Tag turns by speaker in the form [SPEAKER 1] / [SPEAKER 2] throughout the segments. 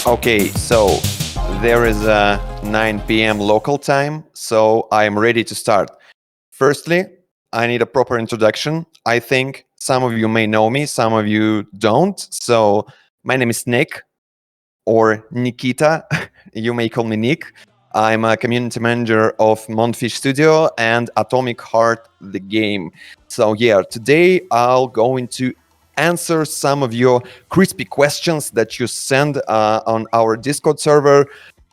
[SPEAKER 1] Okay, so there is a 9 p.m. local time, so I'm ready to start. Firstly, I need a proper introduction. I think some of you may know me, some of you don't. So my name is Nick, or Nikita. You may call me Nick. I'm a community manager of Montfish Studio and Atomic Heart, the game. So yeah, today I'll go into answer some of your crispy questions that you send on our Discord server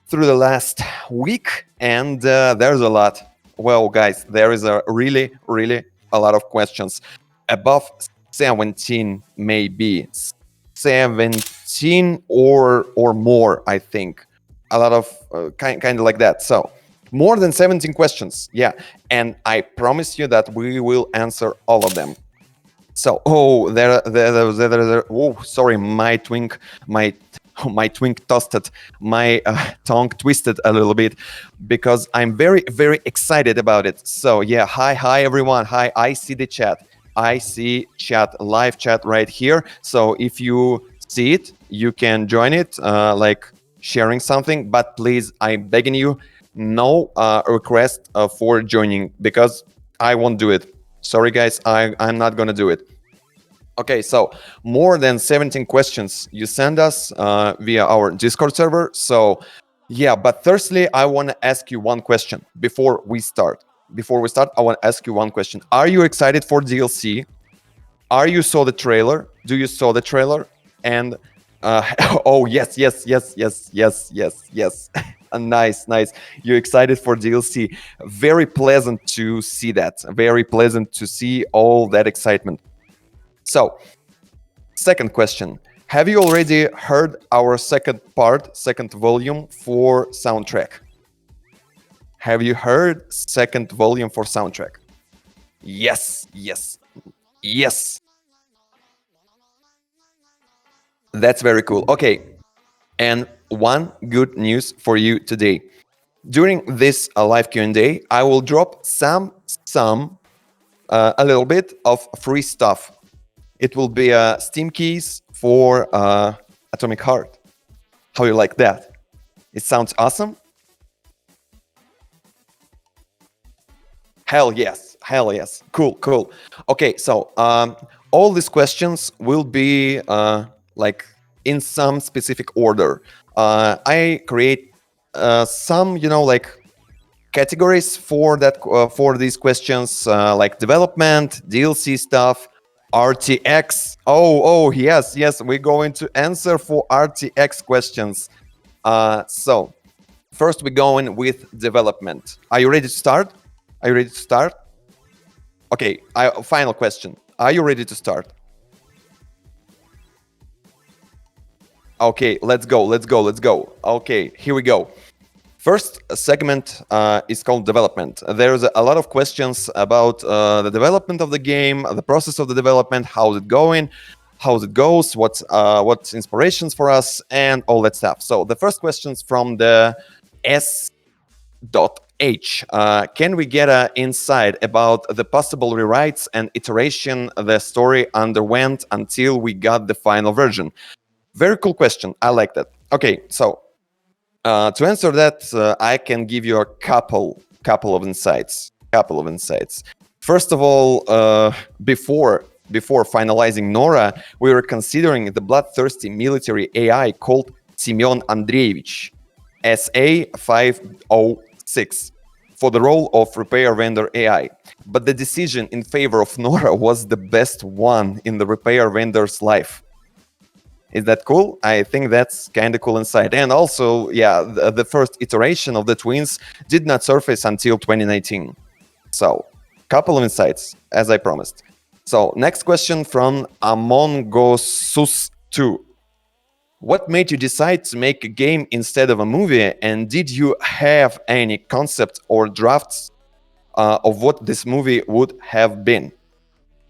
[SPEAKER 1] through the last week, and there's a lot. Well, guys, there is a really a lot of questions, above 17, maybe 17 or more, I think. A lot of kind of like that. So more than 17 questions, yeah, and I promise you that we will answer all of them. So, sorry, my twink toasted, my tongue twisted a little bit because I'm very excited about it. So yeah, hi everyone, hi, I see the chat. I see live chat right here. So if you see it, you can join it, like sharing something, but please, I'm begging you, no request for joining because I won't do it. Sorry guys, I'm not gonna do it. Okay, so more than 17 questions you send us via our Discord server. So yeah, but firstly, I want to ask you one question before we start. I want to ask you one question. Are you excited for DLC? Are you saw the trailer? Do you saw the trailer? And oh yes. Nice. You're excited for DLC. Very pleasant to see that. Very pleasant to see all that excitement. So, second question. Have you already heard our second volume for soundtrack? Have you heard second volume for soundtrack? Yes. That's very cool. Okay. And one good news for you today. During this live Q&A, I will drop a little bit of free stuff. It will be Steam keys for Atomic Heart. How you like that? It sounds awesome? Hell yes. Cool. Okay, so all these questions will be like in some specific order. I create some, like categories for that for these questions, like development, DLC stuff, RTX. Oh yes, we're going to answer for RTX questions. So first we're going with development. Are you ready to start? Okay, final question. Are you ready to start? Okay, let's go. Okay, here we go. First segment is called development. There's a lot of questions about the development of the game, the process of the development, how's it going, how it goes, what's inspirations for us, and all that stuff. So the first questions from the S.H. Can we get an insight about the possible rewrites and iteration the story underwent until we got the final version? Very cool question. I like that. Okay, so to answer that, I can give you a couple of insights. First of all, before finalizing Nora, we were considering the bloodthirsty military AI called Semyon Andreevich, SA506, for the role of repair vendor AI. But the decision in favor of Nora was the best one in the repair vendor's life. Is that cool? I think that's kind of cool insight. And also, yeah, the first iteration of the twins did not surface until 2019. So, couple of insights, as I promised. So, next question from Amongosus2. What made you decide to make a game instead of a movie? And did you have any concept or drafts of what this movie would have been?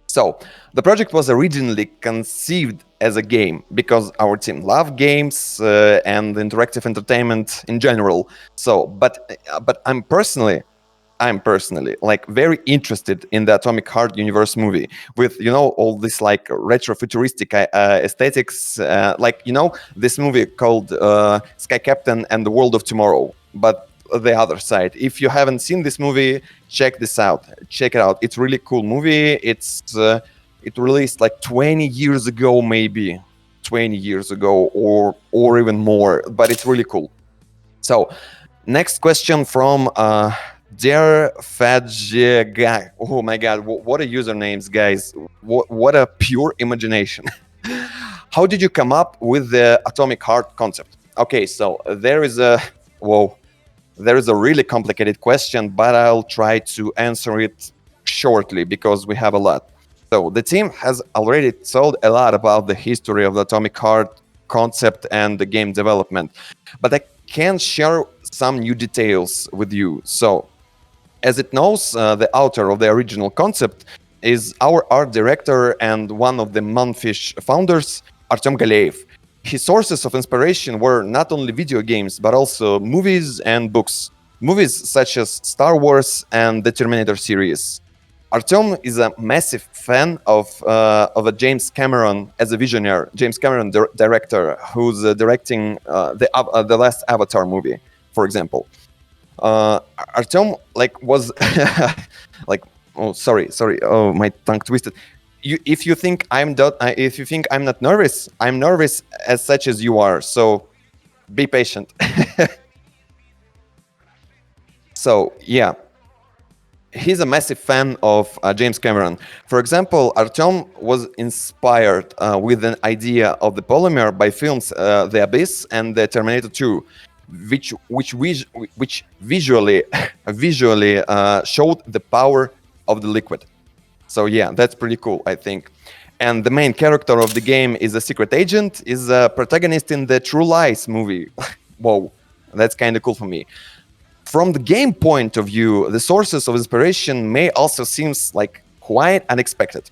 [SPEAKER 1] So, the project was originally conceived as a game because our team loved games and interactive entertainment in general. So, but I'm personally, I'm personally like very interested in the Atomic Heart universe movie with, you know, all this like retro-futuristic aesthetics, like, you know, this movie called Sky Captain and the World of Tomorrow, but the other side. If you haven't seen this movie, check this out. Check it out. It's really cool movie. It released like 20 years ago, maybe 20 years ago, or even more, but it's really cool. So next question from dear Fadge guy. Oh my god, what a usernames, guys. What a pure imagination. How did you come up with the Atomic Heart concept? Okay, so there is a really complicated question, but I'll try to answer it shortly because we have a lot. So the team has already told a lot about the history of the Atomic Heart concept and the game development, but I can share some new details with you. So, as it knows, the author of the original concept is our art director and one of the Monfish founders, Artem Galeev. His sources of inspiration were not only video games, but also movies and books. Movies such as Star Wars and the Terminator series. Artem is a massive fan of a James Cameron as a visionary. James Cameron director who's directing the last Avatar movie, for example. Artem was like, oh sorry, oh my tongue twisted. If you think I'm not nervous, I'm nervous as such as you are. So be patient. So yeah. He's a massive fan of James Cameron. For example, Artem was inspired with an idea of the polymer by films The Abyss and the Terminator 2, which visually showed the power of the liquid. So yeah, that's pretty cool, I think. And the main character of the game is a secret agent, is a protagonist in the True Lies movie. Whoa, that's kind of cool for me. From the game point of view, the sources of inspiration may also seem like quite unexpected.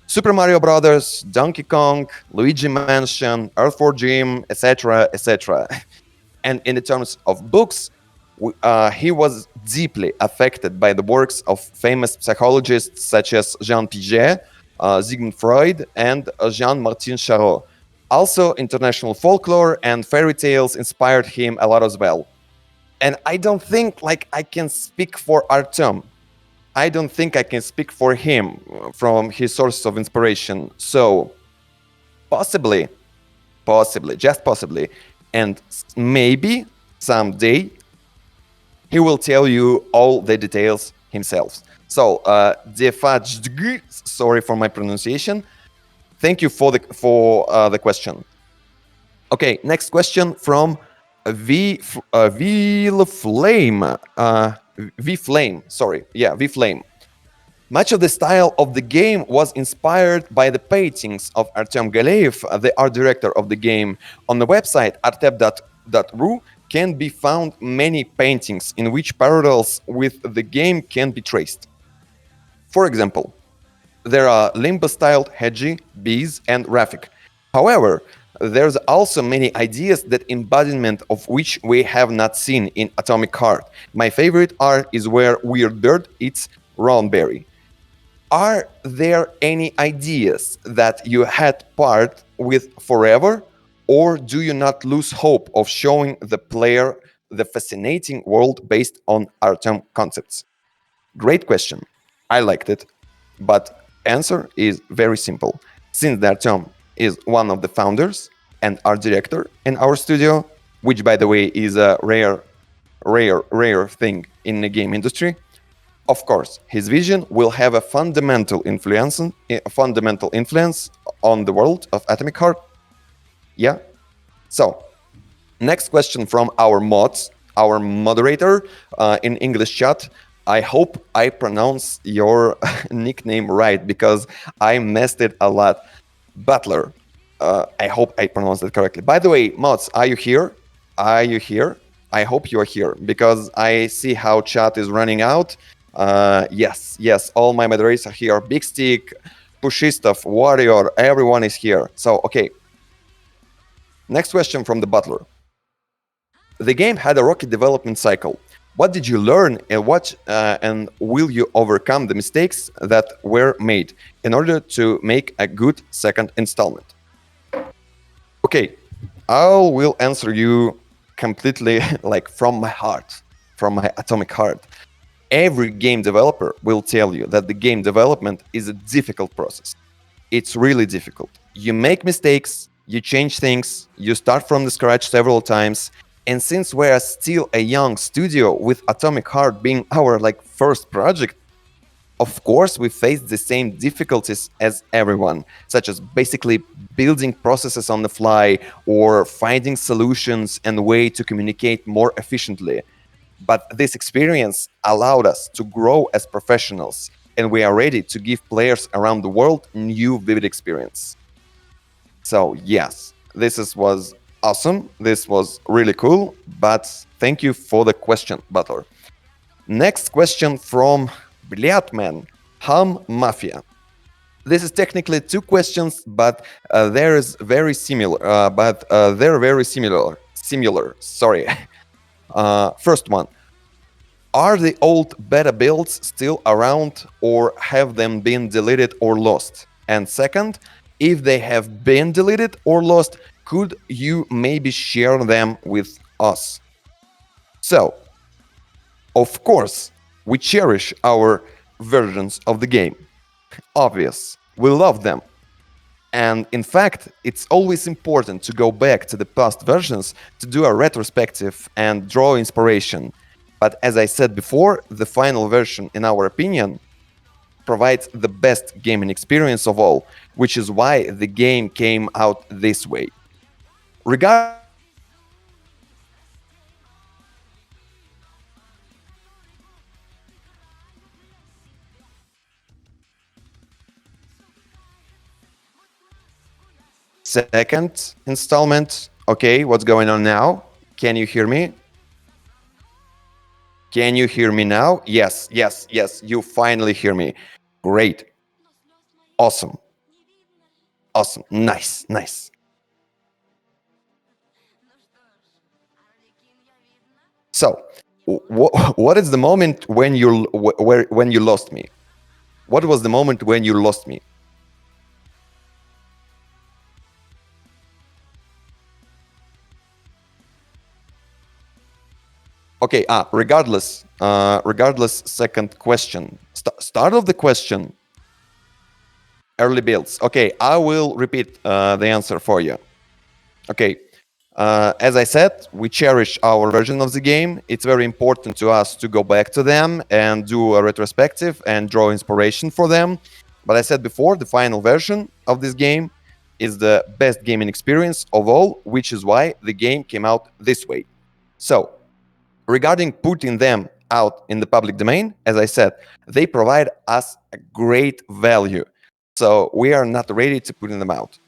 [SPEAKER 1] Super Mario Brothers, Donkey Kong, Luigi Mansion, Earthworm Jim, etc., etc. And in the terms of books, he was deeply affected by the works of famous psychologists such as Jean Piaget, Sigmund Freud, and Jean-Martin Charot. Also, international folklore and fairy tales inspired him a lot as well. And I don't think like I can speak for Artem. I don't think I can speak for him from his sources of inspiration. So possibly, just possibly, and maybe someday he will tell you all the details himself. So, sorry for my pronunciation. Thank you for the question. Okay, next question from V-Flame. V-Flame. Much of the style of the game was inspired by the paintings of Artem Galeev, the art director of the game. On the website arte.ru can be found many paintings in which parallels with the game can be traced. For example, there are Limbo-styled Hedgie, Bees, and Rafik. However, there's also many ideas that embodiment of which we have not seen in Atomic Heart. My favorite art is where Weird Bird eats Roundberry. Are there any ideas that you had part with forever, or do you not lose hope of showing the player the fascinating world based on Artem concepts? Great question. I liked it, but answer is very simple. Since Artem is one of the founders and art director in our studio, which by the way is a rare thing in the game industry, of course, his vision will have a fundamental influence on the world of Atomic Heart. Yeah. So, next question from our moderator in English chat. I hope I pronounce your nickname right because I messed it a lot. Butler. I hope I pronounced it correctly. By the way, mods, are you here? Are you here? I hope you are here because I see how chat is running out. Yes, all my moderators are here. Big Stick, Pushistov, Warrior, everyone is here. So, okay. Next question from the Butler. The game had a rocky development cycle. What did you learn, and will you overcome the mistakes that were made in order to make a good second installment? Okay, I will answer you completely like from my heart, from my atomic heart. Every game developer will tell you that the game development is a difficult process. It's really difficult. You make mistakes, you change things, you start from the scratch several times. And since we're still a young studio with Atomic Heart being our like first project, of course we face the same difficulties as everyone, such as basically building processes on the fly or finding solutions and way to communicate more efficiently. But this experience allowed us to grow as professionals, and we are ready to give players around the world new vivid experience. So yes, was awesome. This was really cool, but thank you for the question, Butler. Next question from Bliatman, Ham Mafia. This is technically two questions, but there is very similar. They're very similar. Similar. Sorry. First one. Are the old beta builds still around, or have them been deleted or lost? And second, if they have been deleted or lost, could you maybe share them with us? So, of course, we cherish our versions of the game. Obvious, we love them. And in fact, it's always important to go back to the past versions to do a retrospective and draw inspiration. But as I said before, the final version, in our opinion, provides the best gaming experience of all, which is why the game came out this way. Regarding second installment, okay, what's going on now? Can you hear me? Can you hear me now? Yes, yes, yes, you finally hear me. Great. Awesome. Awesome. Nice, nice. So, what is the moment when you lost me? What was the moment when you lost me? Okay, regardless, second question. Start of the question, early builds. Okay, I will repeat the answer for you. Okay, as I said, we cherish our version of the game. It's very important to us to go back to them and do a retrospective and draw inspiration for them. But I said before, the final version of this game is the best gaming experience of all, which is why the game came out this way. So, regarding putting them out in the public domain, as I said, they provide us a great value. So we are not ready to put them out.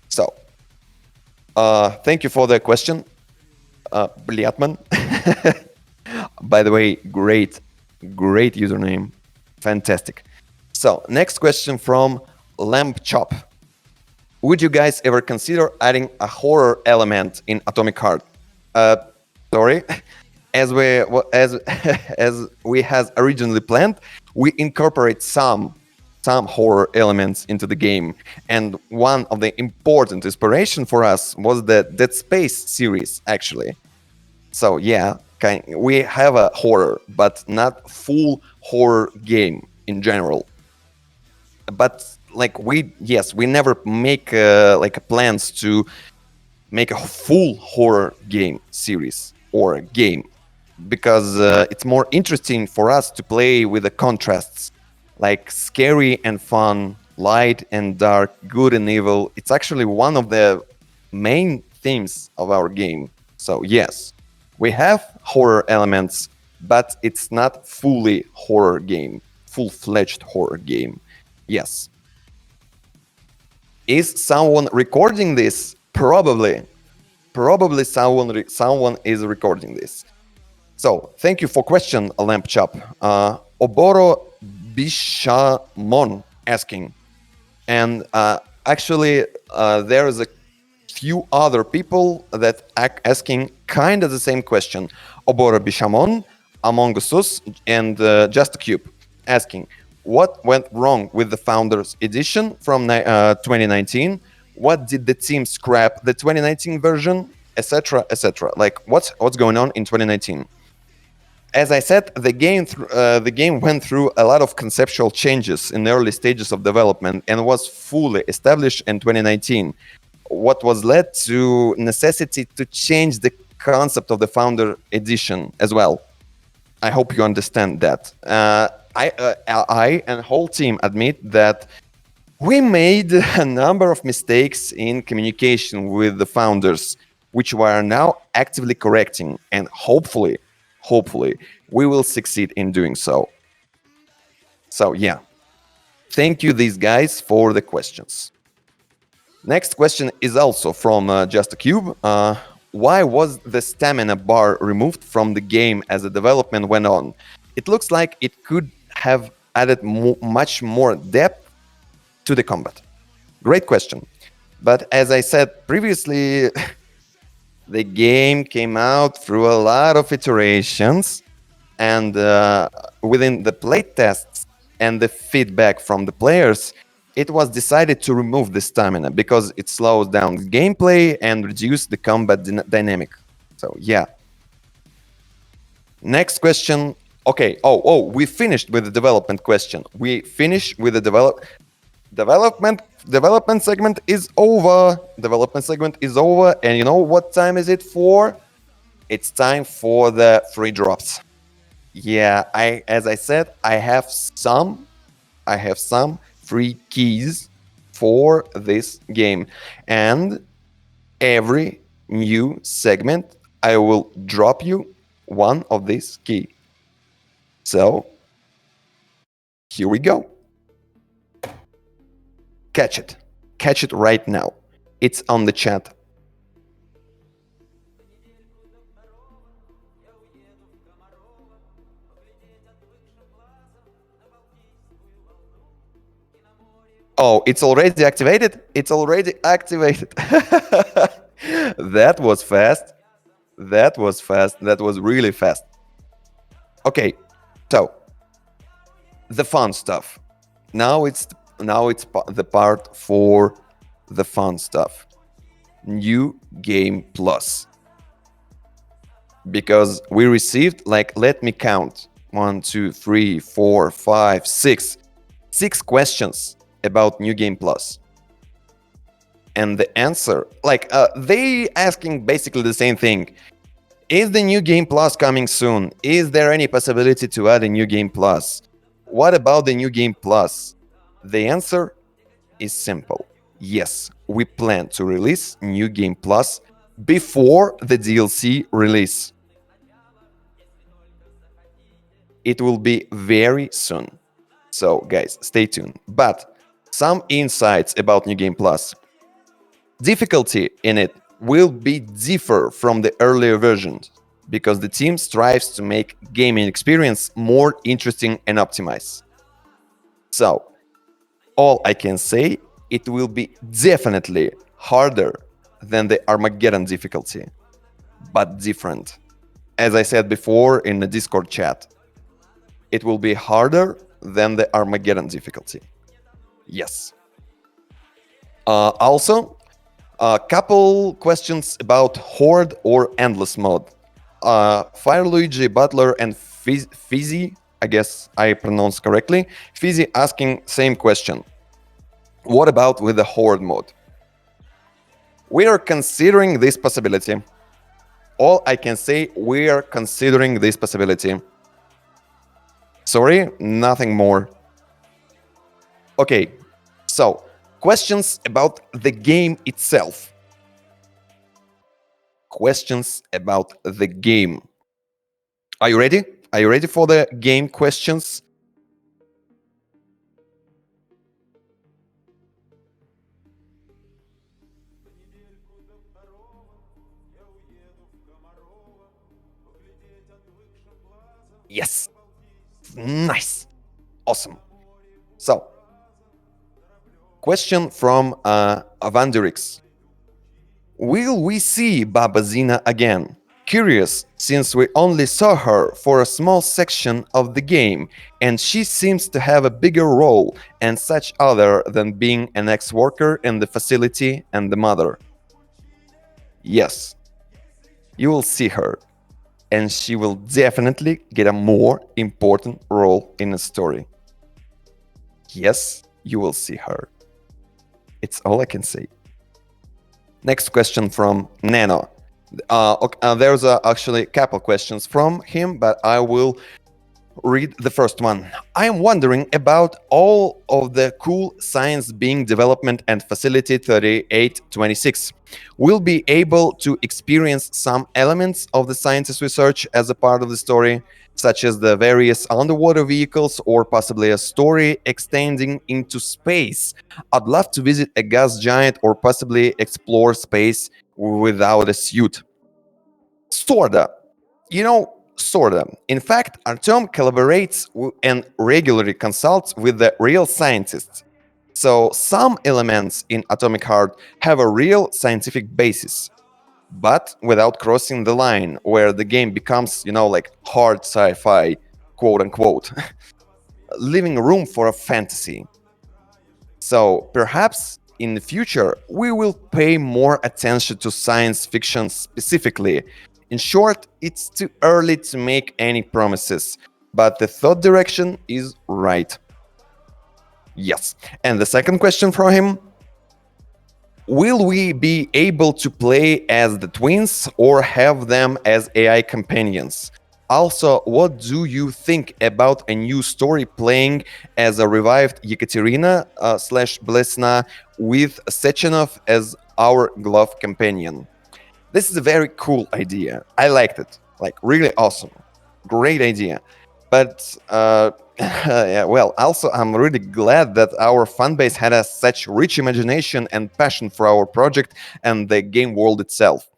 [SPEAKER 1] So, thank you for the question, Bliatman. By the way, great username. Fantastic. So, next question from Lamp Chop. Would you guys ever consider adding a horror element in Atomic Heart? Sorry, as we has originally planned, we incorporate some horror elements into the game, and one of the important inspiration for us was the Dead Space series, actually. So yeah, we have a horror, but not full horror game in general. But like we never make plans to make a full horror game series or game, because it's more interesting for us to play with the contrasts, like scary and fun, light and dark, good and evil. It's actually one of the main themes of our game. So yes, we have horror elements, but it's not fully horror game, full-fledged horror game. Yes. Is someone recording this? Probably someone is recording this. So thank you for question, Lamp Chop. Oboro Bishamon asking, and actually there is a few other people that are asking kind of the same question. Obora Bishamon, Among Us, and Just a Cube, asking, what went wrong with the Founders Edition from 2019? What did the team scrap the 2019 version, etc., etc.? Like, what's going on in 2019? As I said, the game went through a lot of conceptual changes in the early stages of development and was fully established in 2019. What was led to necessity to change the concept of the Founder Edition as well. I hope you understand that. I and whole team admit that we made a number of mistakes in communication with the founders, which we are now actively correcting, and hopefully, we will succeed in doing so. So yeah, thank you these guys for the questions. Next question is also from Just a Cube. Why was the stamina bar removed from the game as the development went on? It looks like it could have added much more depth to the combat. Great question. But as I said previously, the game came out through a lot of iterations, and within the playtests and the feedback from the players, it was decided to remove the stamina because it slows down the gameplay and reduces the combat dynamic. So yeah. Next question. Okay. Oh, we finished with the development question. We finished with the development segment is over. Development segment is over. And you know what time is it for? It's time for the free drops. Yeah, as I said, I have some free keys for this game, and every new segment I will drop you one of these key. So here we go. Catch it right now. It's on the chat. Oh, it's already activated? It's already activated. That was fast. That was fast. That was really fast. Okay, so the fun stuff. Now it's the part for the fun stuff. New Game Plus. Because we received, like, let me count. 1, 2, 3, 4, 5, 6. 6 questions about New Game Plus. And the answer, like, they asking basically the same thing. Is the New Game Plus coming soon? Is there any possibility to add a New Game Plus? What about the New Game Plus? The answer is simple. Yes, we plan to release New Game Plus before the DLC release. It will be very soon. So guys, stay tuned. But some insights about New Game Plus. Difficulty in it will be differ from the earlier versions because the team strives to make gaming experience more interesting and optimized. So, all I can say, it will be definitely harder than the Armageddon difficulty, but different. As I said before in the Discord chat, it will be harder than the Armageddon difficulty. Yes. Also, a couple questions about Horde or Endless mode. Fireluigi, Butler, and Fizzy, I guess I pronounced correctly. Fizzy asking same question. What about with the Horde mode? We are considering this possibility. All I can say, we are considering this possibility. Sorry, nothing more. Okay, so questions about the game itself. Questions about the game. Are you ready? Are you ready for the game questions? Yes. Nice. Awesome. So, question from Avandirix. Will we see Baba Zina again? Curious, since we only saw her for a small section of the game, and she seems to have a bigger role and such other than being an ex-worker in the facility and the mother. Yes, you will see her, and she will definitely get a more important role in the story. Yes, you will see her. It's all I can say. Next question from Nano. There's actually a couple questions from him, but I will read the first one. I am wondering about all of the cool science being development and facility 3826. We'll be able to experience some elements of the scientist research as a part of the story, such as the various underwater vehicles or possibly a story extending into space. I'd love to visit a gas giant or possibly explore space without a suit. Sorta. Sorta. In fact, Artem collaborates and regularly consults with the real scientists. So some elements in Atomic Heart have a real scientific basis, but without crossing the line where the game becomes, like hard sci-fi, quote unquote, leaving room for a fantasy. So perhaps in the future, we will pay more attention to science fiction specifically. In short, it's too early to make any promises, but the thought direction is right. Yes. And the second question from him: will we be able to play as the twins or have them as AI companions? Also, what do you think about a new story playing as a revived Yekaterina slash Blesna with Sechenov as our glove companion? This is a very cool idea. I liked it. Like, really awesome. Great idea. But, yeah, well, also, I'm really glad that our fanbase had such rich imagination and passion for our project and the game world itself.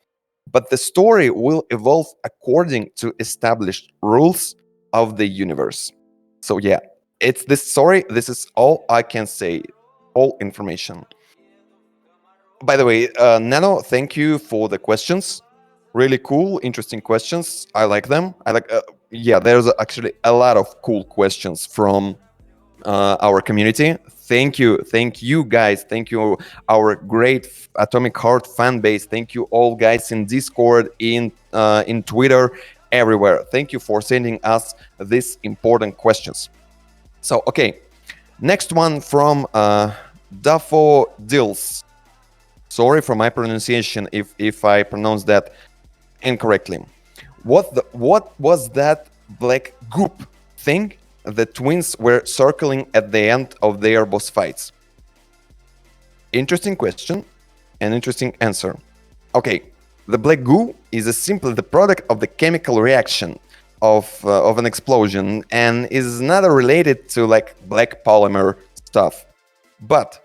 [SPEAKER 1] But the story will evolve according to established rules of the universe. So, yeah, it's this story. This is all I can say. All information. By the way, Nano, thank you for the questions. Really cool, interesting questions. I like them. Yeah, there's actually a lot of cool questions from our community. Thank you guys. Thank you, our great Atomic Heart fan base. Thank you all guys in Discord, in Twitter, everywhere. Thank you for sending us these important questions. So, okay, next one from Daffodils. Sorry for my pronunciation if I pronounce that incorrectly. What was that black goop thing the twins were circling at the end of their boss fights? Interesting question and interesting answer. Okay, the black goo is simply the product of the chemical reaction of an explosion and is not related to like black polymer stuff. But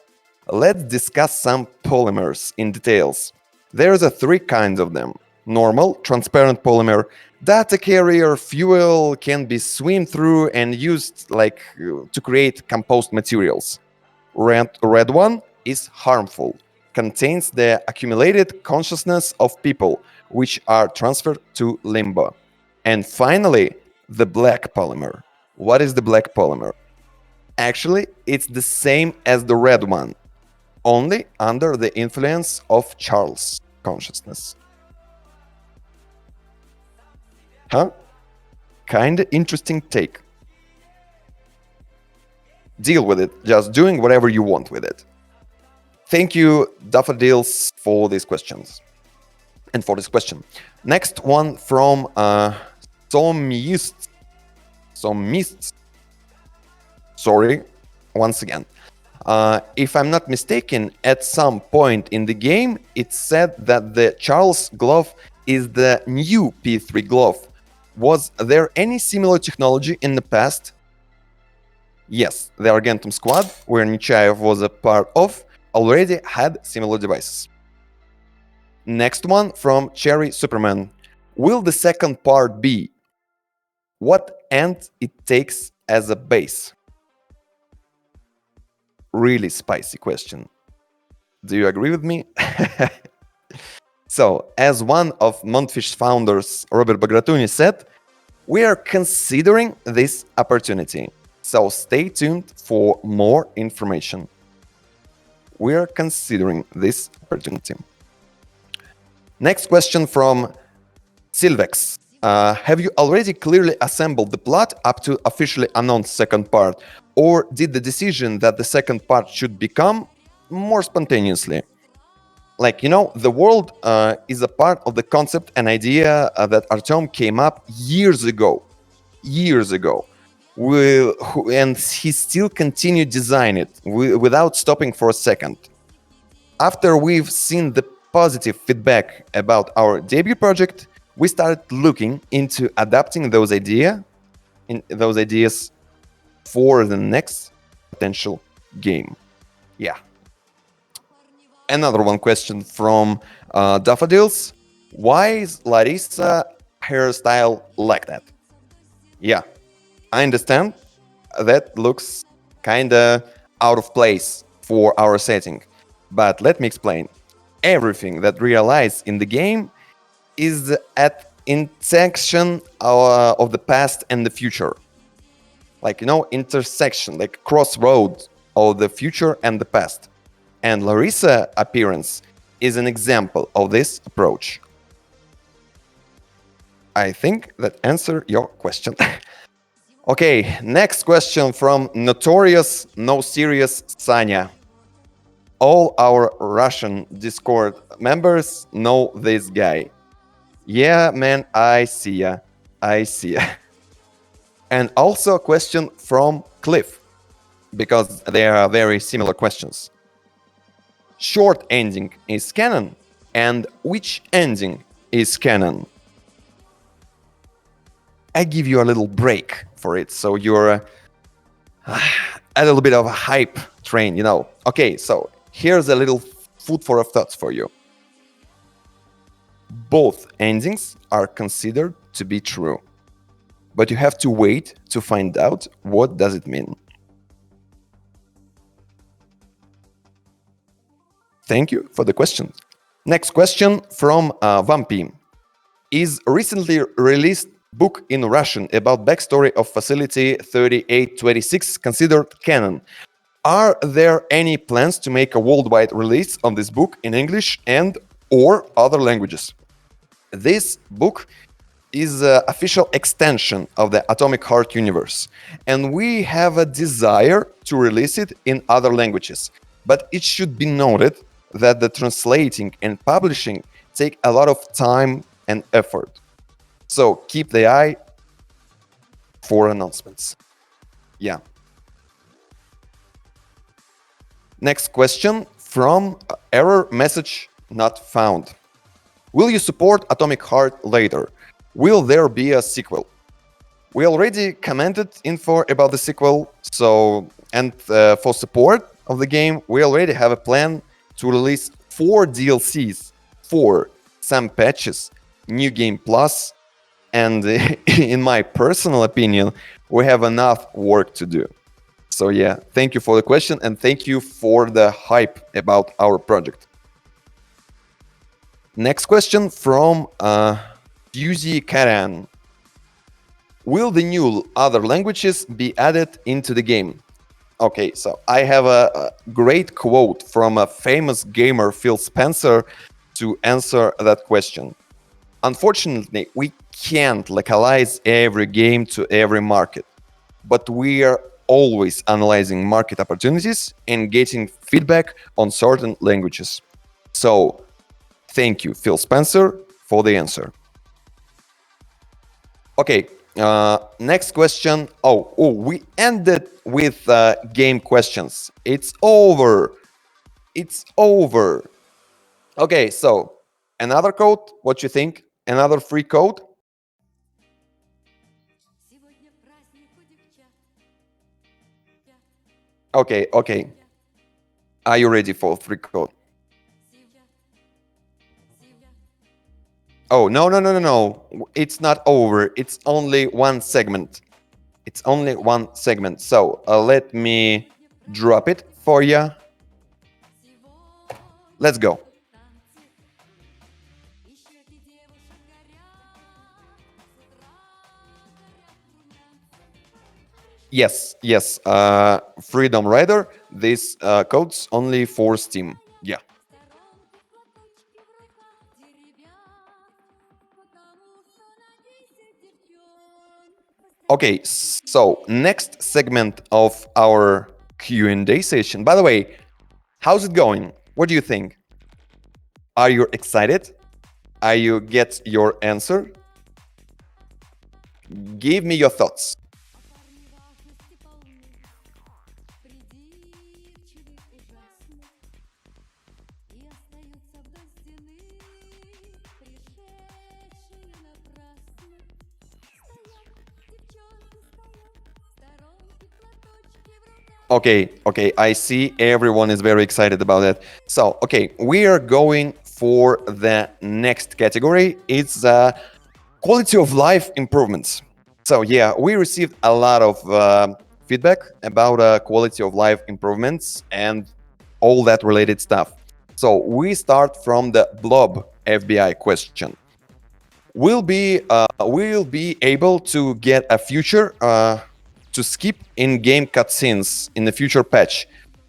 [SPEAKER 1] let's discuss some polymers in details. There's three kinds of them. Normal, transparent polymer. Data carrier fuel can be swum through and used like to create composed materials. Red one is harmful. Contains the accumulated consciousness of people, which are transferred to limbo. And finally, the black polymer. What is the black polymer? Actually, it's the same as the red one, only under the influence of Charles' consciousness. Huh? Kinda interesting take. Deal with it, just doing whatever you want with it. Thank you, Daffodils, for these questions. And for this question. Next one from Sommists. Sorry, once again. If I'm not mistaken, at some point in the game, it said that the Charles glove is the new P3 glove. Was there any similar technology in the past? Yes, the Argentum squad, where Nechayev was a part of, already had similar devices. Next one from Cherry Superman. Will the second part be what end it takes as a base? Really spicy question. Do you agree with me? So, as one of Montfish founders, Robert Bagratuni, said, we are considering this opportunity. So stay tuned for more information. We are considering this opportunity. Next question from Silvex. Have you already clearly assembled the plot up to officially announced second part? Or did the decision that the second part should become more spontaneously? Like, the world is a part of the concept and idea that Artem came up years ago. And he still continued designing it without stopping for a second. After we've seen the positive feedback about our debut project, we started looking into adapting those ideas for the next potential game. Yeah. Another one question from Daffodils. Why is Larissa hairstyle like that? Yeah, I understand that looks kinda out of place for our setting, but let me explain. Everything that realized in the game is at intersection of the past and the future. Like, intersection, like crossroads of the future and the past. And Larissa appearance is an example of this approach. I think that answered your question. Okay, next question from Notorious No Serious Sanya. All our Russian Discord members know this guy. Yeah, man, I see ya. And also a question from Cliff, because they are very similar questions. Short ending is canon, and which ending is canon? I give you a little break for it, so you're a little bit of a hype train, Okay, so here's a little food for thoughts for you. Both endings are considered to be true, but you have to wait to find out what does it mean. Thank you for the question. Next question from Vampy. Is recently released book in Russian about backstory of Facility 3826 considered canon? Are there any plans to make a worldwide release of this book in English and or other languages? This book is an official extension of the Atomic Heart universe, and we have a desire to release it in other languages. But it should be noted that the translating and publishing take a lot of time and effort. So keep the eye for announcements. Yeah. Next question from error message not found. Will you support Atomic Heart later? Will there be a sequel? We already commented info about the sequel, for support of the game, we already have a plan to release 4 DLCs, some patches, new Game Plus, and in my personal opinion, we have enough work to do. So yeah, thank you for the question and thank you for the hype about our project. Next question from Yuzi Karan. Will the new other languages be added into the game? Okay, so I have a great quote from a famous gamer, Phil Spencer, to answer that question. Unfortunately, we can't localize every game to every market, but we are always analyzing market opportunities and getting feedback on certain languages. So, thank you, Phil Spencer, for the answer. Okay, next question. We ended with game questions. It's over. Okay, so another code. What you think? Another free code? Okay. Are you ready for free code? Oh, no. It's not over. It's only one segment. So let me drop it for you. Let's go. Yes, yes. Freedom Rider. This code's only for Steam. Yeah. Okay, so next segment of our Q&A session. By the way, how's it going? What do you think? Are you excited? Are you get your answer? Give me your thoughts. Okay, I see everyone is very excited about that. So, okay, we are going for the next category. It's quality of life improvements. So, yeah, we received a lot of feedback about quality of life improvements and all that related stuff. So, we start from the blob FBI question. We'll be able to get a future to skip in-game cutscenes in the future patch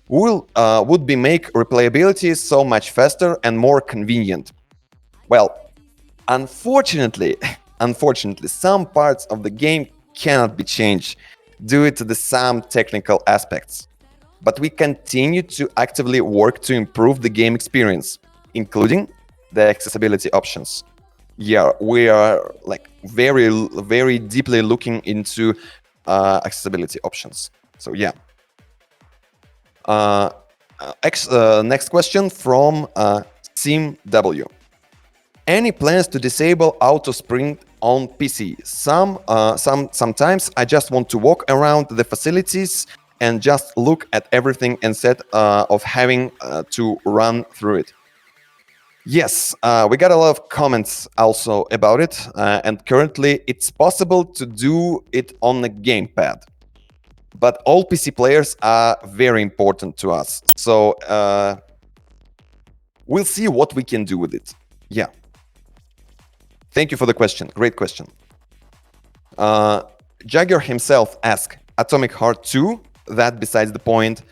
[SPEAKER 1] would be make replayability so much faster and more convenient. Well, unfortunately, some parts of the game cannot be changed due to some technical aspects. But we continue to actively work to improve the game experience, including the accessibility options. Yeah, we are like very deeply looking into accessibility options. So yeah. Next question from SimW. Any plans to disable auto sprint on PC? Sometimes I just want to walk around the facilities and just look at everything instead of having to run through it. Yes, we got a lot of comments also about it, and currently it's possible to do it on the gamepad. But all PC players are very important to us, so we'll see what we can do with it. Yeah. Thank you for the question. Great question. Jagger himself asked, Atomic Heart 2, that besides the point.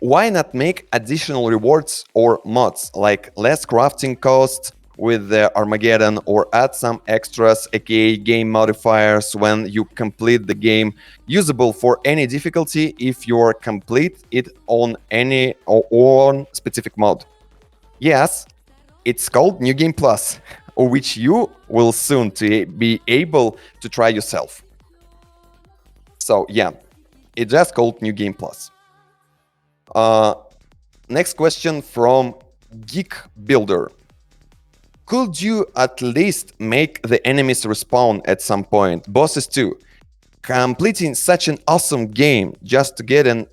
[SPEAKER 1] Why not make additional rewards or mods, like less crafting costs with the Armageddon, or add some extras, aka game modifiers, when you complete the game, usable for any difficulty if you complete it on any or on specific mod? Yes, it's called New Game Plus, which you will soon be able to try yourself. So yeah, it's just called New Game Plus. Next question from Geek Builder. Could you at least make the enemies respawn at some point, bosses too? Completing such an awesome game just to get an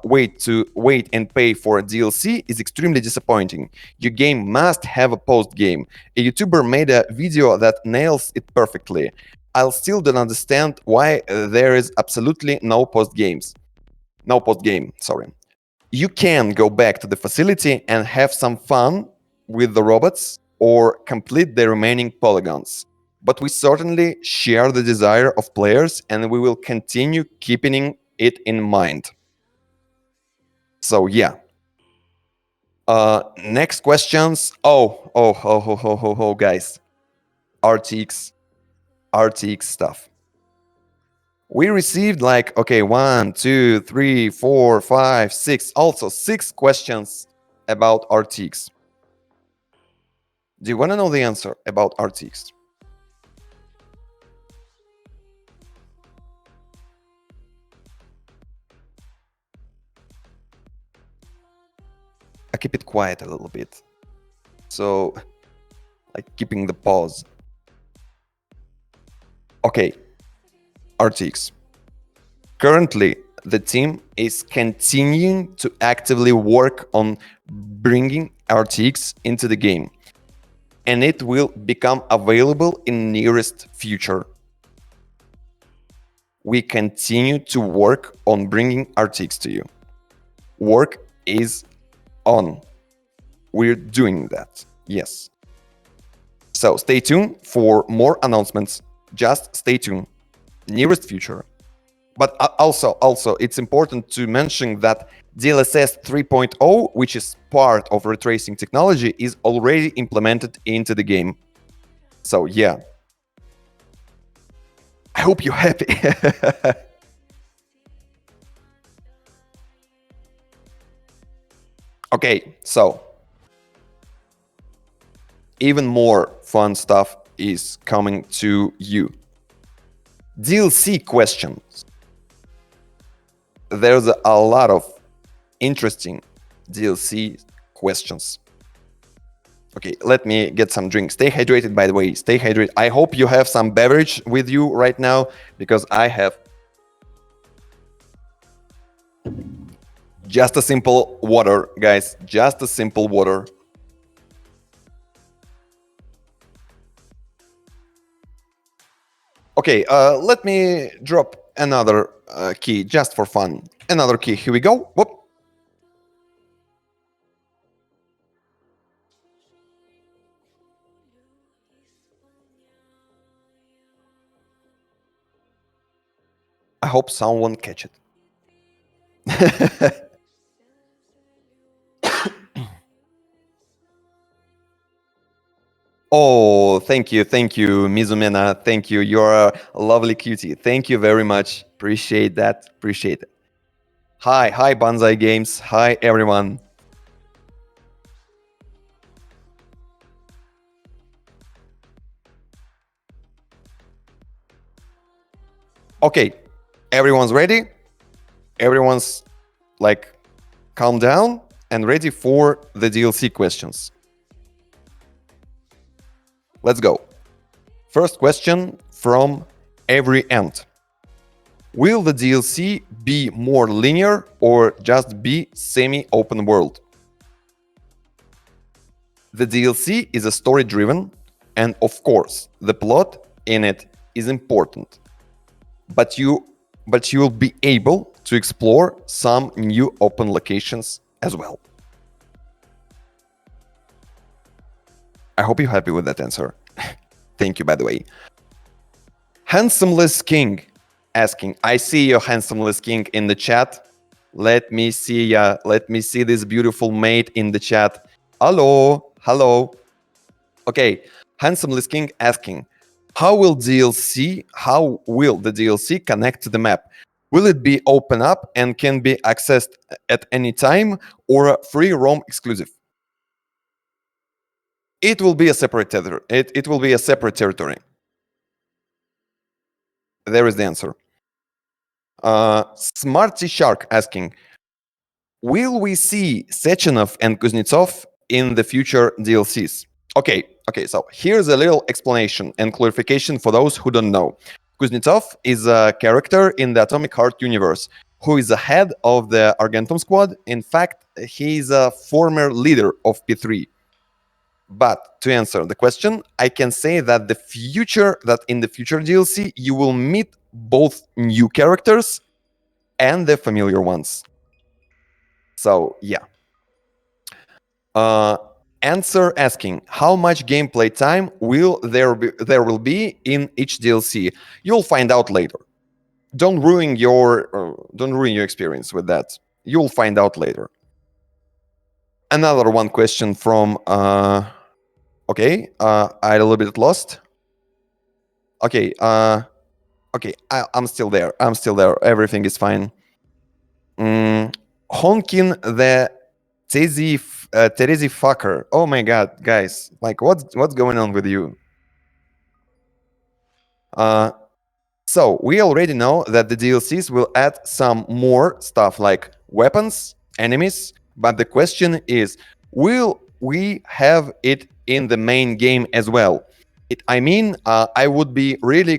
[SPEAKER 1] wait and pay for a DLC is extremely disappointing. Your game must have a post game. A YouTuber made a video that nails it perfectly. I still don't understand why there is absolutely no post game. You can go back to the facility and have some fun with the robots or complete the remaining polygons. But we certainly share the desire of players, and we will continue keeping it in mind. So yeah. Next questions. Oh, guys. RTX stuff. We received 1, 2, 3, 4, 5, 6, also 6 questions about RTX. Do you want to know the answer about RTX? I keep it quiet a little bit. So, keeping the pause. Okay. RTX. Currently, the team is continuing to actively work on bringing RTX into the game, and it will become available in nearest future. We continue to work on bringing RTX to you. Work is on. We're doing that. Yes. So stay tuned for more announcements. Just stay tuned. Nearest future. But also, it's important to mention that DLSS 3.0, which is part of ray tracing technology, is already implemented into the game. So yeah, I hope you're happy. Okay, so even more fun stuff is coming to you. DLC questions. There's a lot of interesting DLC questions. Okay, let me get some drink. Stay hydrated, by the way. Stay hydrated. I hope you have some beverage with you right now, because I have just a simple water, guys. Just a simple water. Okay, let me drop another key just for fun. Another key. Here we go. Whoop. I hope someone catch it. Oh, thank you, Mizumena. Thank you. You're a lovely cutie. Thank you very much. Appreciate that. Appreciate it. Hi, Banzai Games. Hi, everyone. Okay, everyone's ready. Everyone's like calm down and ready for the DLC questions. Let's go. First question from every end. Will the DLC be more linear or just be semi-open world? The DLC is a story-driven, and of course, the plot in it is important. But you'll be able to explore some new open locations as well. I hope you're happy with that answer. Thank you, by the way. Handsomeless King asking, I see your Handsomeless King in the chat. Let me see ya. Let me see this beautiful mate in the chat. Hello. Okay, Handsomeless King asking, how will the DLC connect to the map? Will it be open up and can be accessed at any time, or a free roam exclusive? It will be a separate tether. It will be a separate territory. There is the answer. Smarty Shark asking, will we see Sechenov and Kuznetsov in the future DLCs? Okay, so here's a little explanation and clarification for those who don't know. Kuznetsov is a character in the Atomic Heart universe who is the head of the Argentum squad. In fact, he's a former leader of P3. But to answer the question, I can say that in the future DLC, you will meet both new characters and the familiar ones. So yeah. Answer asking, how much gameplay time will there be in each DLC? You'll find out later. Don't ruin your experience with that. You'll find out later. Another one question from okay, I a little bit lost. Okay, I'm still there. Everything is fine. Honkin the Terezi fucker. Oh my god, guys. Like, what's going on with you? So we already know that the DLCs will add some more stuff like weapons, enemies, but the question is, will we have it in the main game as well? It will be really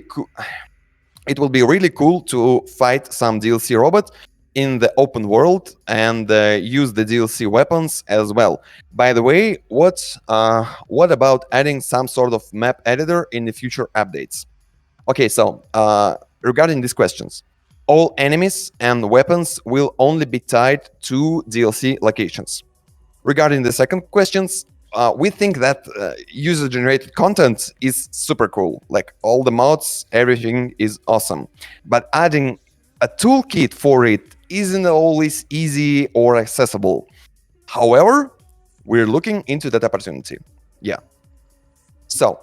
[SPEAKER 1] cool to fight some DLC robots in the open world and use the DLC weapons as well. By the way, what about adding some sort of map editor in the future updates? Okay, so regarding these questions, all enemies and weapons will only be tied to DLC locations. Regarding the second questions, we think that user-generated content is super cool. Like all the mods, everything is awesome. But adding a toolkit for it isn't always easy or accessible. However, we're looking into that opportunity. Yeah. So,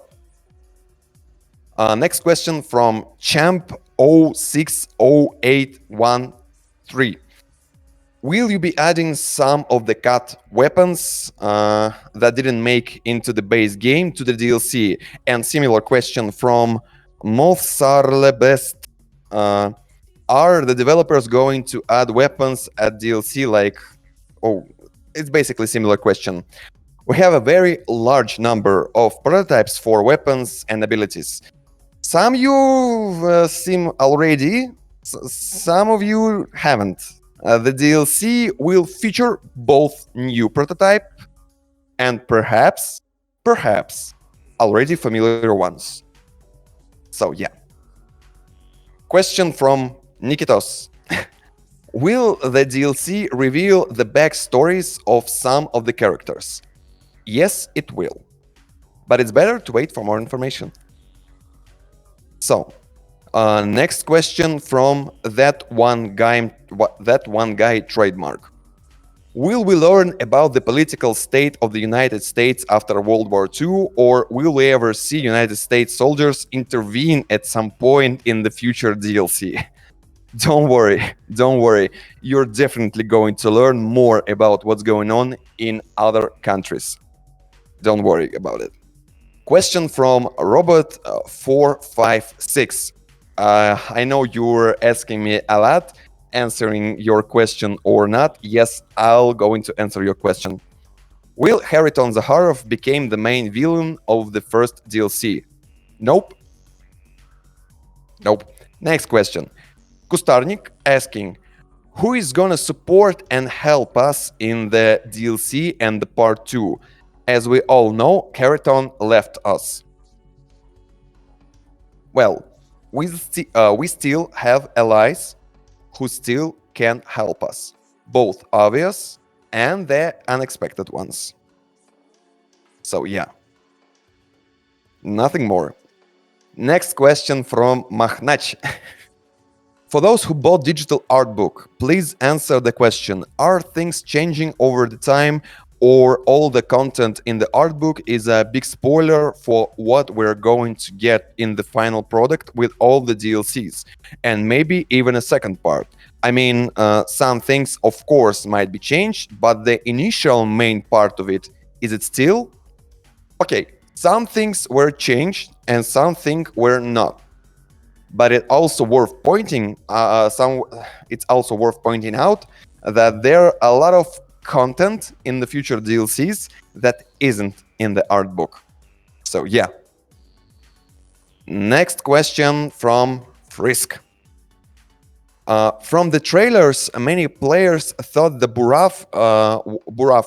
[SPEAKER 1] next question from Champ060813. Will you be adding some of the cut weapons that didn't make into the base game to the DLC? And similar question from Mothsarlebest. Are the developers going to add weapons at DLC like... Oh, it's basically similar question. We have a very large number of prototypes for weapons and abilities. Some you've seen already, some of you haven't. The DLC will feature both new prototype and perhaps, already familiar ones. So yeah. Question from Nikitos. Will the DLC reveal the backstories of some of the characters? Yes, it will. But it's better to wait for more information. So, next question from that one guy trademark. Will we learn about the political state of the United States after World War II, or will we ever see United States soldiers intervene at some point in the future DLC? Don't worry. You're definitely going to learn more about what's going on in other countries. Don't worry about it. Question from Robot456. I know you're asking me a lot, answering your question or not. Yes, I'll going to answer your question. Will Hariton Zaharov become the main villain of the first DLC? Nope. Next question. Kustarnik asking, who is gonna support and help us in the DLC and the part 2? As we all know, Hariton left us. Well, we still have allies who still can help us, both obvious and the unexpected ones. So yeah, nothing more. Next question from Mahnach. For those who bought digital art book, please answer the question, are things changing over the time, or all the content in the art book is a big spoiler for what we're going to get in the final product with all the DLCs, and maybe even a second part? I mean, some things of course might be changed, but the initial main part of it, is it still? Okay, some things were changed and some things were not. But it's also worth pointing out that there are a lot of content in the future DLCs that isn't in the art book. So yeah. Next question from Frisk. From the trailers, many players thought the Buraf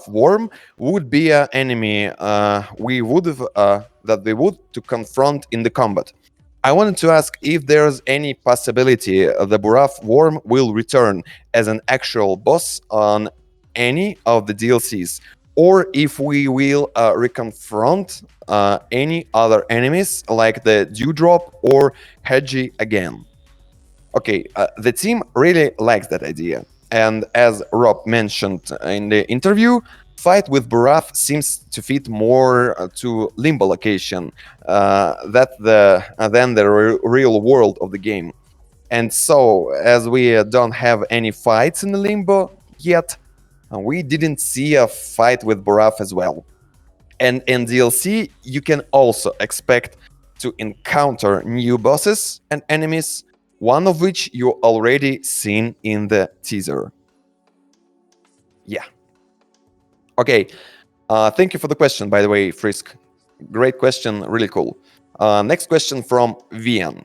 [SPEAKER 1] worm would be an enemy that they would to confront in the combat. I wanted to ask if there's any possibility the Buraf worm will return as an actual boss on any of the DLCs, or if we will reconfront any other enemies like the Dewdrop or Hedgie again. Okay, the team really likes that idea, and as Rob mentioned in the interview, fight with Buraf seems to fit more to Limbo location than the real world of the game. And so, as we don't have any fights in the Limbo yet, we didn't see a fight with Buraf as well. And in DLC, you can also expect to encounter new bosses and enemies, one of which you already seen in the teaser. Yeah. Okay, thank you for the question, by the way, Frisk. Great question, really cool. Next question from Vian.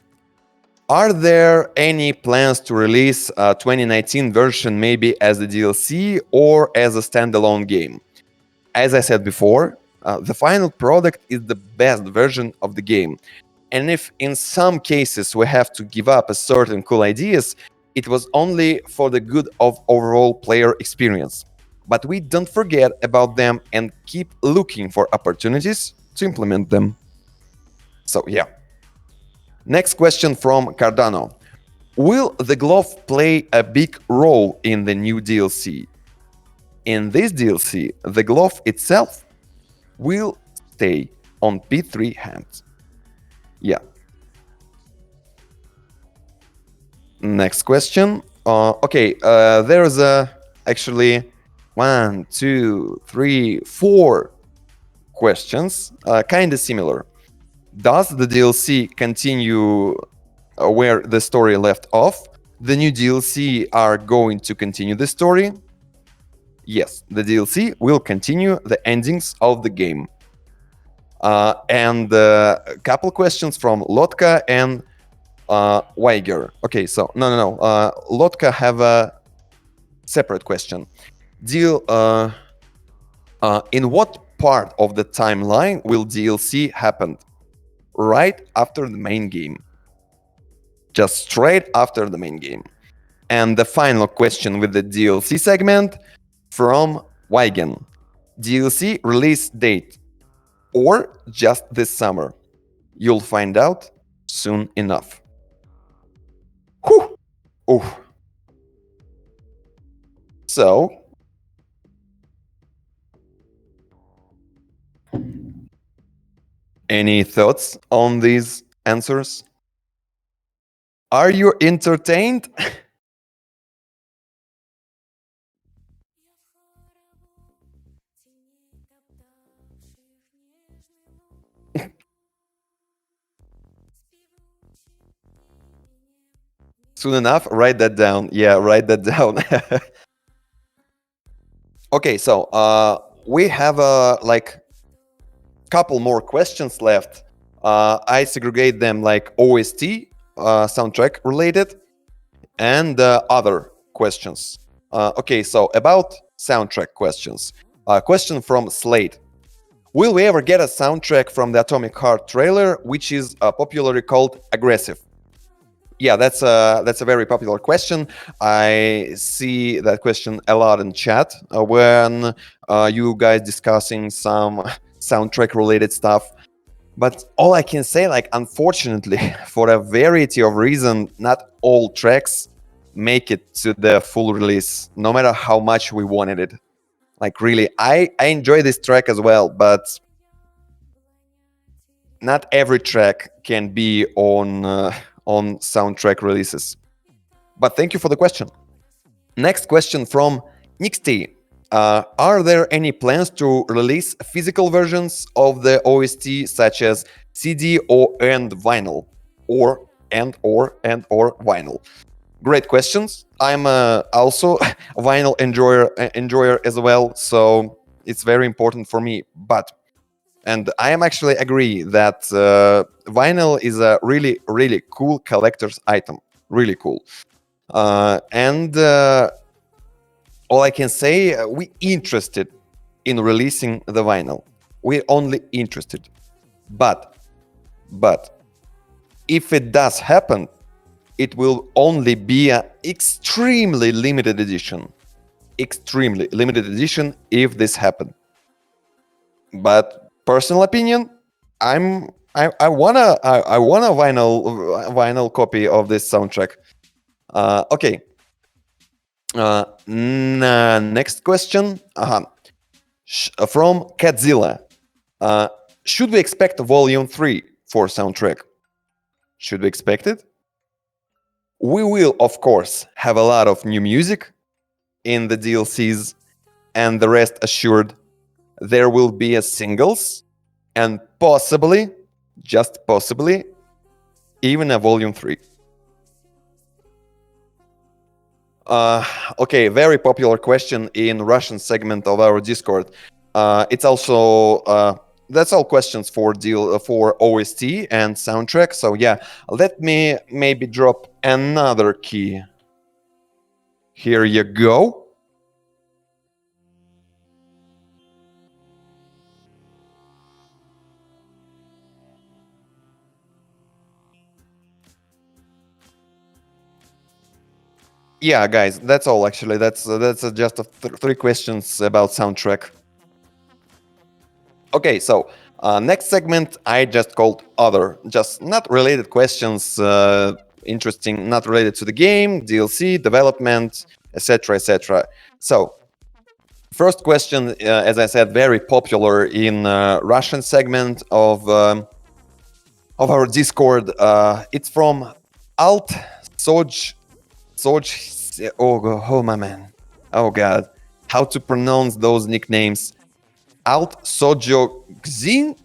[SPEAKER 1] Are there any plans to release a 2019 version maybe as a DLC or as a standalone game? As I said before, the final product is the best version of the game. And if in some cases we have to give up a certain cool ideas, it was only for the good of overall player experience. But we don't forget about them and keep looking for opportunities to implement them. So yeah. Next question from Cardano. Will the glove play a big role in the new DLC? In this DLC, the glove itself will stay on P3 hands. Yeah. Next question. Okay, there's actually 1, 2, 3, 4 questions, kind of similar. Does the DLC continue where the story left off? The new DLC are going to continue the story? Yes, the DLC will continue the endings of the game. And a couple questions from Lotka and Weiger. Okay, so no. Lotka have a separate question. In what part of the timeline will DLC happen? Right after the main game. Just straight after the main game. And the final question with the DLC segment from Weigen. DLC release date or just this summer? You'll find out soon enough. Whew. Oh. So, any thoughts on these answers? Are you entertained? Soon enough, write that down. Yeah, write that down. Okay, so we have like couple more questions left. I segregate them like OST, soundtrack related, and other questions. Okay, so about soundtrack questions. Question from Slate. Will we ever get a soundtrack from the Atomic Heart trailer, which is popularly called Aggressive? Yeah, that's a very popular question. I see that question a lot in chat when you guys discussing some soundtrack related stuff. But all I can say, like, unfortunately, for a variety of reasons, not all tracks make it to the full release, no matter how much we wanted it. Like, really, I enjoy this track as well, but not every track can be on soundtrack releases. But thank you for the question. Next question from Nixty. Are there any plans to release physical versions of the OST, such as CD and vinyl, or vinyl? Great questions. I'm also a vinyl enjoyer as well, so it's very important for me. And I am actually agree that vinyl is a really cool collector's item. Really cool. And all I can say, we interested in releasing the vinyl. We're only interested. But if it does happen, it will only be an extremely limited edition. Extremely limited edition if this happens. But personal opinion, I want a vinyl copy of this soundtrack. Okay. Next question from Catzilla. Should we expect a volume 3 for soundtrack? Should we expect it? We will, of course, have a lot of new music in the DLCs, and the rest assured there will be a singles and possibly, just possibly, even a volume 3. Okay, very popular question in Russian segment of our Discord. It's also that's all questions for OST and soundtrack. So yeah, let me maybe drop another key. Here you go. Yeah, guys, that's all actually. That's just 3 questions about soundtrack. Okay, so next segment I just called other, just not related questions interesting, not related to the game, DLC, development, etc., etc. So, first question, as I said, very popular in Russian segment of our Discord. It's from Alt Soj. Oh my man. Oh god. How to pronounce those nicknames? Alt Sojo Xings.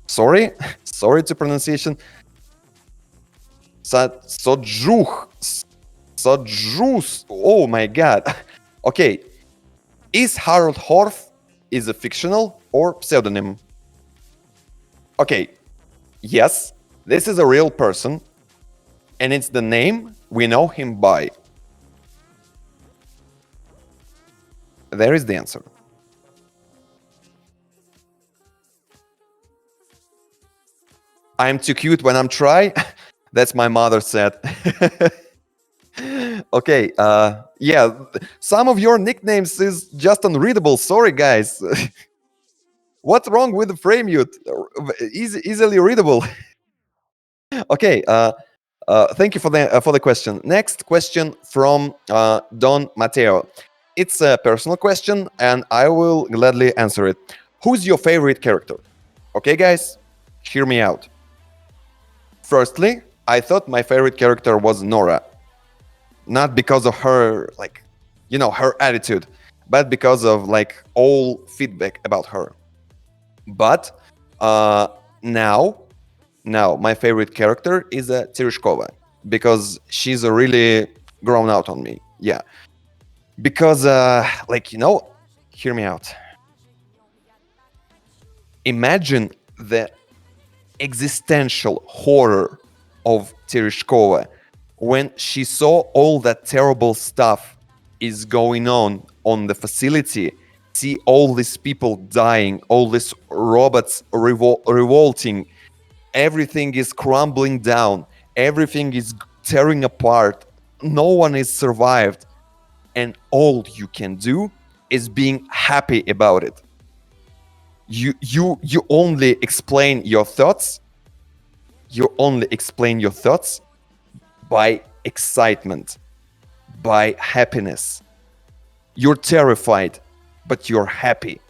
[SPEAKER 1] Sorry. Sorry to pronunciation. Sojuh. Sojus. Oh my god. Okay. Is Harold Horf is a fictional or pseudonym? Okay. Yes, this is a real person, and it's the name we know him by. There is the answer. I'm too cute when I'm try. That's my mother said. Okay, yeah, some of your nicknames is just unreadable. Sorry, guys. What's wrong with the Freymute? Easily readable. Okay, thank you for the question. Next question from Don Mateo. It's a personal question, and I will gladly answer it. Who's your favorite character? Okay, guys, hear me out. Firstly, I thought my favorite character was Nora. Not because of her, like, you know, her attitude, but because of, like, all feedback about her. But now my favorite character is Tereshkova, because she's a really grown out on me. Yeah. Because, like, you know, hear me out. Imagine the existential horror of Tereshkova when she saw all that terrible stuff is going on the facility, see all these people dying, all these robots revolting, everything is crumbling down, everything is tearing apart, no one is survived, and all you can do is being happy about it. You only explain your thoughts. You only explain your thoughts by excitement, by happiness. You're terrified, but you're happy.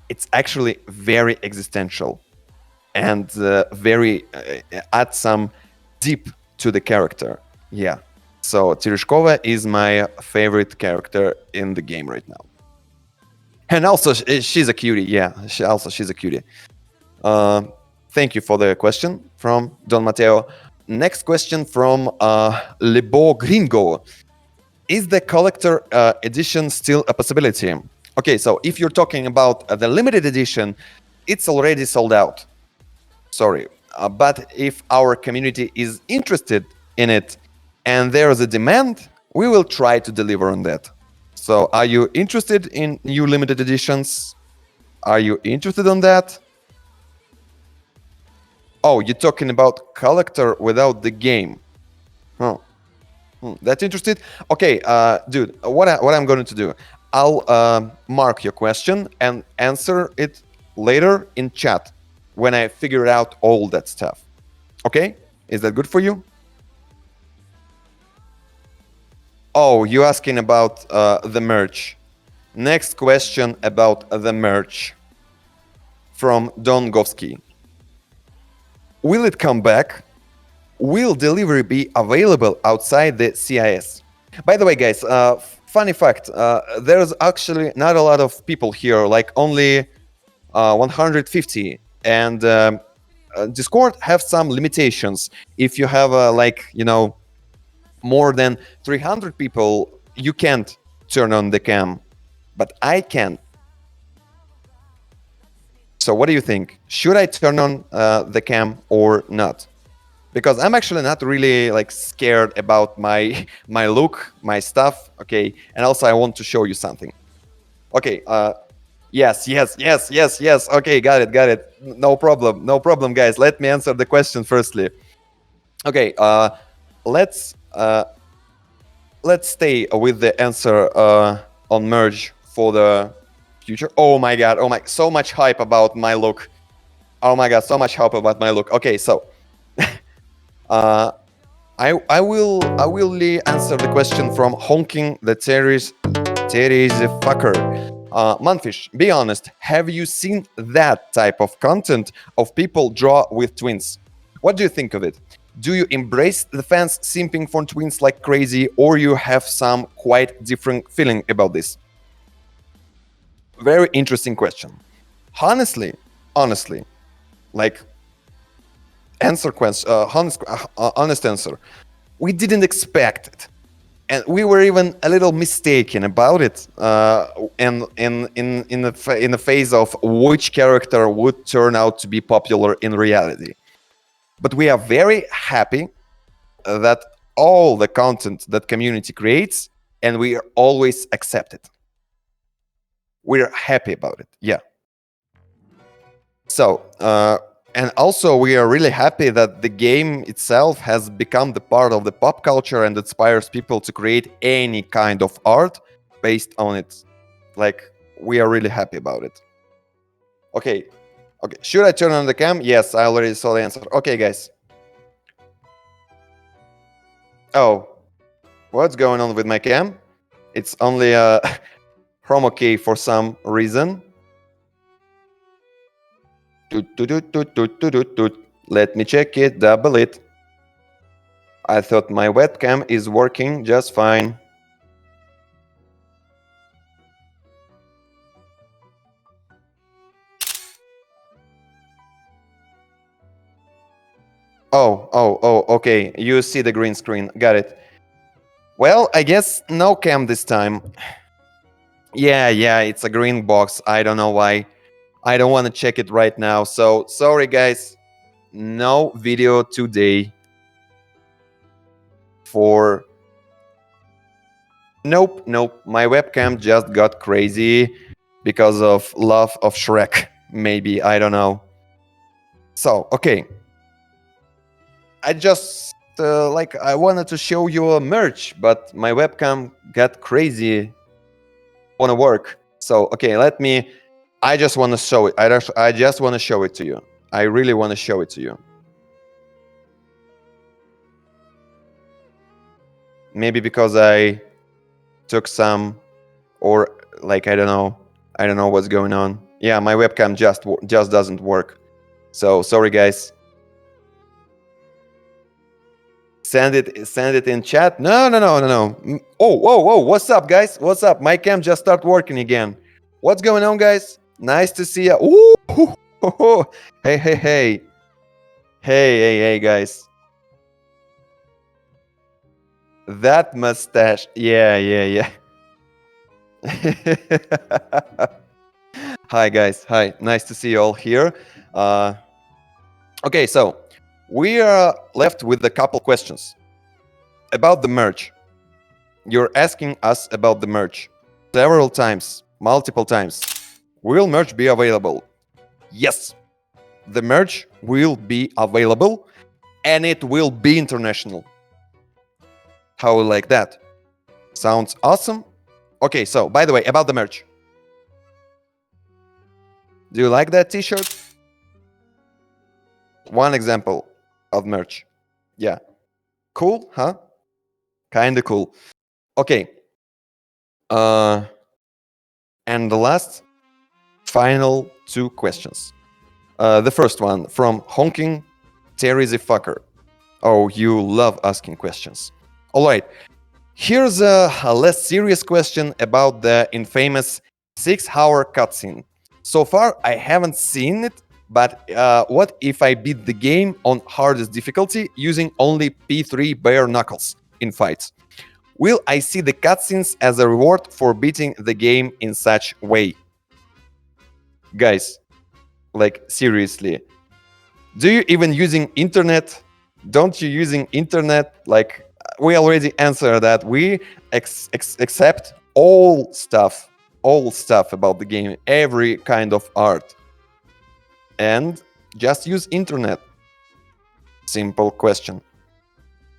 [SPEAKER 1] It's actually very existential and very add some deep to the character. Yeah. So Tereshkova is my favorite character in the game right now. And also, she's a cutie. Yeah, she's a cutie. Thank you for the question from Don Mateo. Next question from Lebo Gringo. Is the collector edition still a possibility? Okay, so if you're talking about the limited edition, it's already sold out. Sorry. But if our community is interested in it and there is a demand, we will try to deliver on that. So are you interested in new limited editions? Are you interested on that? Oh, you're talking about collector without the game. Oh, that's interesting. Okay, dude, what I'm going to do, I'll mark your question and answer it later in chat when I figure out all that stuff. Okay? Is that good for you? Oh, you're asking about the merch. Next question about the merch from Dongovsky. Will it come back? Will delivery be available outside the CIS? By the way, guys, funny fact, there's actually not a lot of people here, like only 150. And Discord have some limitations. If you have, like, you know, more than 300 people, you can't turn on the cam, but I can. So what do you think? Should I turn on the cam or not? Because I'm actually not really, like, scared about my look, my stuff. Okay, and also I want to show you something. Okay, yes. Okay, got it. No problem, guys. Let me answer the question firstly. Okay, let's stay with the answer on merge for the future. Oh my god, so much hype about my look. Oh my god, so much hype about my look. Okay, so Uh, I will answer the question from Honking the Terry's fucker. Manfish, be honest, have you seen that type of content of people draw with twins? What do you think of it? Do you embrace the fans simping for twins like crazy, or you have some quite different feeling about this? Very interesting question. Honestly, like honest answer. We didn't expect it, and we were even a little mistaken about it. And in the phase of which character would turn out to be popular in reality. But we are very happy that all the content that community creates, and we are always accept it. We're happy about it. Yeah. So. And also, we are really happy that the game itself has become the part of the pop culture and inspires people to create any kind of art based on it. Like, we are really happy about it. Okay. Should I turn on the cam? Yes, I already saw the answer. Okay, guys. Oh, what's going on with my cam? It's only chroma key for some reason. Let me check it, double it. I thought my webcam is working just fine. Oh, okay. You see the green screen. Got it. Well, I guess no cam this time. Yeah, it's a green box. I don't know why. I don't want to check it right now. So, sorry, guys. No video today. Nope. My webcam just got crazy because of love of Shrek. Maybe, I don't know. So, okay. I just, I wanted to show you a merch, but my webcam got crazy. Wanna work. So, okay, I just want to show it. I just want to show it to you. I really want to show it to you. Maybe because I took some, or I don't know what's going on. Yeah, my webcam just doesn't work. So sorry, guys. Send it in chat. No. Oh, whoa, what's up, guys? What's up? My cam just started working again. What's going on, guys? Nice to see you. Ooh, hey, guys. That mustache. Yeah. Hi, guys. Hi. Nice to see you all here. Okay, so we are left with a couple questions about the merch. You're asking us about the merch several times, multiple times. Will merch be available? Yes, the merch will be available, and it will be international. How you like that? Sounds awesome? Okay, so by the way, about the merch. Do you like that t-shirt? One example of merch. Yeah. Cool, huh? Kinda cool. Okay. And the last, final two questions. The first one from Honking Terry the Fucker. Oh, you love asking questions. All right. Here's a less serious question about the infamous 6-hour cutscene. So far, I haven't seen it, but what if I beat the game on hardest difficulty using only P3 bare knuckles in fights? Will I see the cutscenes as a reward for beating the game in such way? Guys, seriously, do you even using internet? Don't you using internet? We already answered that. We accept all stuff about the game, every kind of art, and just use internet. Simple question,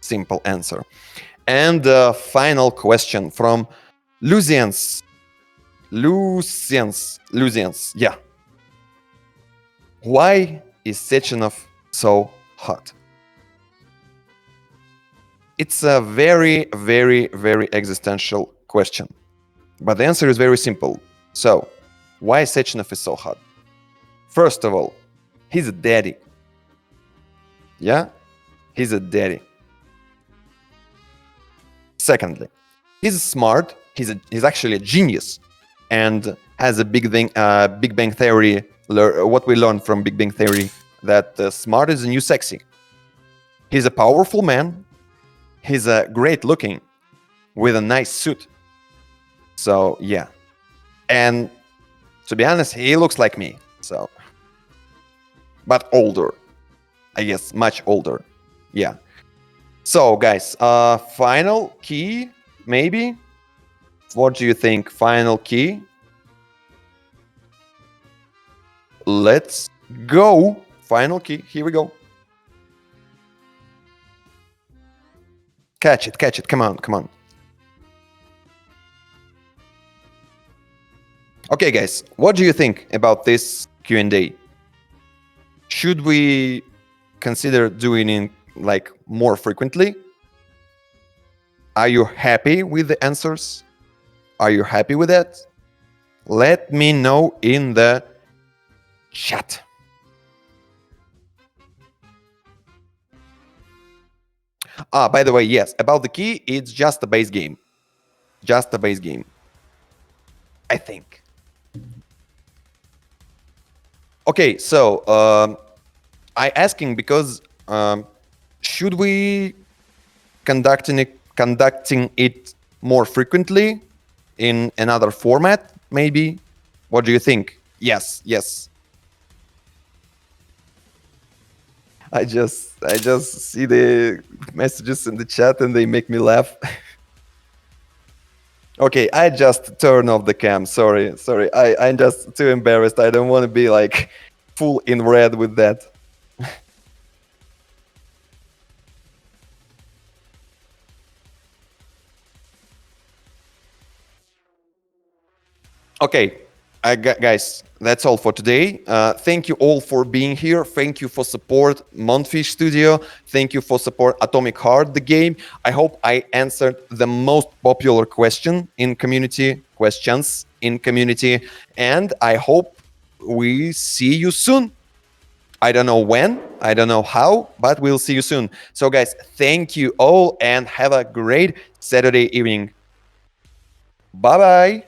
[SPEAKER 1] simple answer. And the final question from Lucians. Yeah. Why is Sechenov so hot? It's a very, very, very existential question. But the answer is very simple. So, why Sechenov is so hot? First of all, he's a daddy. Yeah? He's a daddy. Secondly, he's smart. He's actually a genius, and has a Big Bang Theory. What we learned from Big Bang Theory, that smart is the new sexy. He's a powerful man. He's a great looking, with a nice suit. So yeah, and to be honest, he looks like me. So, but older, I guess, much older. Yeah. So guys, final key, maybe? What do you think? Final key? Let's go. Final key. Here we go. Catch it, catch it. Come on, come on. Okay, guys, what do you think about this Q&A? Should we consider doing it like more frequently? Are you happy with the answers? Are you happy with that? Let me know in the chat. By the way, yes, about the key, it's just a base game. Just a base game, I think. Okay, so I asking because should we conducting it more frequently in another format, maybe? What do you think? Yes, yes. I just see the messages in the chat and they make me laugh. Okay, I just turn off the cam. Sorry. I'm just too embarrassed. I don't want to be like full in red with that. Okay, guys, that's all for today. Thank you all for being here. Thank you for support Montfish Studio. Thank you for support Atomic Heart, the game. I hope I answered the most popular questions in community, and I hope we see you soon. I don't know when, I don't know how, but we'll see you soon. So guys, thank you all and have a great Saturday evening. Bye-bye.